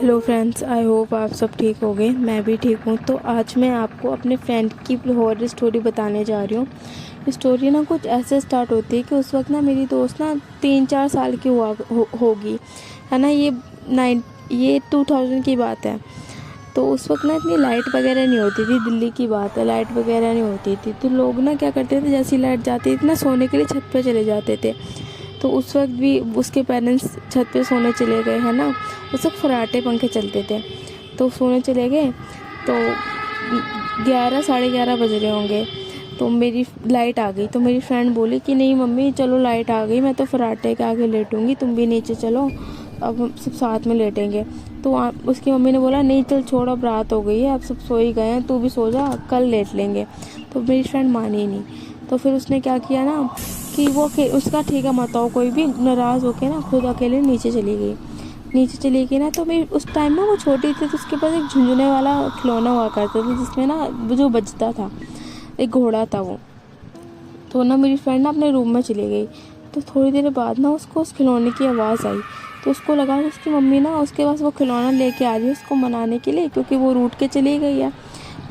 Hello friends, I hope आप सब ठीक होंगे। मैं भी ठीक हूँ। तो आज मैं आपको अपने फ्रेंड की हॉरर स्टोरी बताने जा रही हूँ। स्टोरी ना कुछ ऐसे स्टार्ट होती है कि उस वक्त ना मेरी दोस्त ना 3-4 साल की होगी, है ना। ये 2000 की बात है। तो उस वक्त ना इतनी लाइट वगैरह नहीं होती थी। दिल्ली की बात है, लाइट वगैरह नहीं होती थी। तो लोग ना क्या करते थे, जैसी लाइट जाती थी ना सोने के लिए छत पे चले जाते थे। तो उस वक्त भी उसके पेरेंट्स छत पे सोने चले गए, है ना। उस वक्त फर्राटे पंखे चलते थे, तो सोने चले गए। तो 11-11:30 बज रहे होंगे। तो मेरी लाइट आ गई। तो मेरी फ्रेंड बोली कि नहीं मम्मी चलो, लाइट आ गई, मैं तो फर्राटे के आगे लेटूंगी, तुम भी नीचे चलो, अब हम सब साथ में लेटेंगे। तो उसकी मम्मी ने बोला नहीं चल छोड़, अब रात हो गई है, अब सब सो ही गए हैं, तू भी सो जा, कल लेट लेंगे। तो मेरी फ्रेंड मानी ही नहीं। तो फिर उसने क्या किया ना कि वो उसका ठीक है मत आओ, कोई भी नाराज़ होके ना खुद अकेले नीचे चली गई ना। तो मैं उस टाइम ना वो छोटी थी, तो उसके पास एक झुंझुने वाला खिलौना हुआ करता था, जिसमें ना जो बजता था, एक घोड़ा था वो। तो ना मेरी फ्रेंड ना अपने रूम में चली गई। तो थोड़ी देर बाद ना उसको उस खिलौने की आवाज़ आई। तो उसको लगा कि उसकी मम्मी ना उसके पास वो खिलौना लेके आ रही है उसको मनाने के लिए, क्योंकि वो रूठ के चली गई है।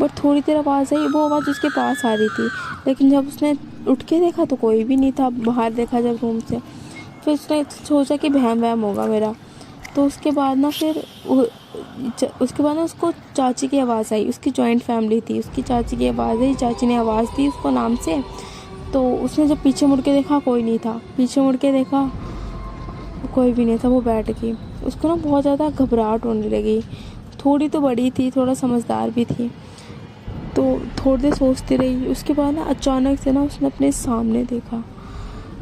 बट थोड़ी देर आवाज़ आई, वो आवाज़ उसके पास आ रही थी। लेकिन जब उसने उठ के देखा तो कोई भी नहीं था बाहर, देखा जब रूम से। फिर उसने सोचा कि वहम वहम होगा मेरा। तो उसके बाद ना उसको चाची की आवाज़ आई। उसकी जॉइंट फैमिली थी, उसकी चाची की आवाज़ आई, चाची ने आवाज़ दी उसको नाम से। तो उसने जब पीछे मुड़ के देखा कोई नहीं था, पीछे मुड़ के देखा कोई भी नहीं था, वो बैठ गई। उसको ना बहुत ज़्यादा घबराहट होने लगी। थोड़ी तो बड़ी थी, थोड़ा समझदार भी थी। तो थोड़ी देर सोचती रही। उसके बाद ना अचानक से ना उसने अपने सामने देखा।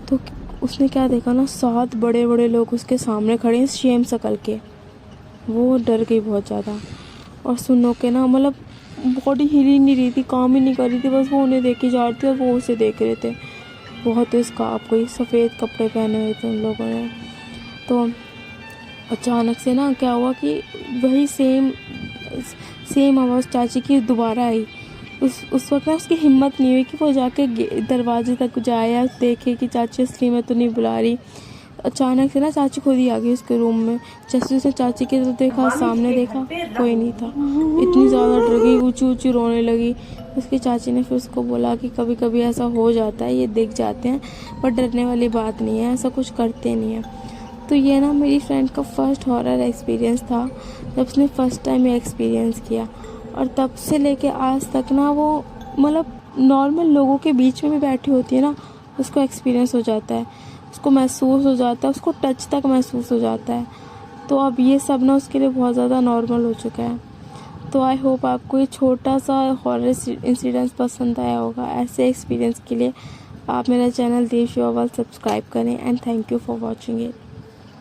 तो उसने क्या देखा ना, 7 बड़े बड़े लोग उसके सामने खड़े हैं सेम शक्ल के। वो डर गई बहुत ज़्यादा। और सुनो के ना मतलब बॉडी हिल ही नहीं रही थी, काम ही नहीं कर रही थी, बस वो उन्हें देखे जा रही थी और वो उसे देख रहे थे। बहुत स्कार्फ, कोई सफ़ेद कपड़े पहने हुए थे उन लोगों ने। तो अचानक से ना क्या हुआ कि वही सेम आवाज़ चाची की दोबारा आई। उस वक्त ना उसकी हिम्मत नहीं हुई कि वो जाके दरवाजे तक जाए या देखे कि चाची असली में तो नहीं बुला रही। अचानक से ना चाची खुद ही आ गई उसके रूम में। जैसे उसने चाची के तो देखा, सामने देखा कोई नहीं था। इतनी ज़्यादा डर गई, ऊँची ऊँची रोने लगी। उसकी चाची ने फिर उसको बोला कि कभी कभी ऐसा हो जाता है, ये दिख जाते हैं, पर डरने वाली बात नहीं है, ऐसा कुछ करते नहीं है। तो ये ना मेरी फ्रेंड का फर्स्ट हॉरर एक्सपीरियंस था, जब उसने फ़र्स्ट टाइम ये एक्सपीरियंस किया। और तब से लेके आज तक ना वो मतलब नॉर्मल लोगों के बीच में भी बैठी होती है ना, उसको एक्सपीरियंस हो जाता है, उसको महसूस हो जाता है, उसको टच तक महसूस हो जाता है। तो अब ये सब ना उसके लिए बहुत ज़्यादा नॉर्मल हो चुका है। तो आई होप आपको ये छोटा सा हॉरर इंसिडेंस पसंद आया होगा। ऐसे एक्सपीरियंस के लिए आप मेरा चैनल देश योवल सब्सक्राइब करें। And thank you for watching it.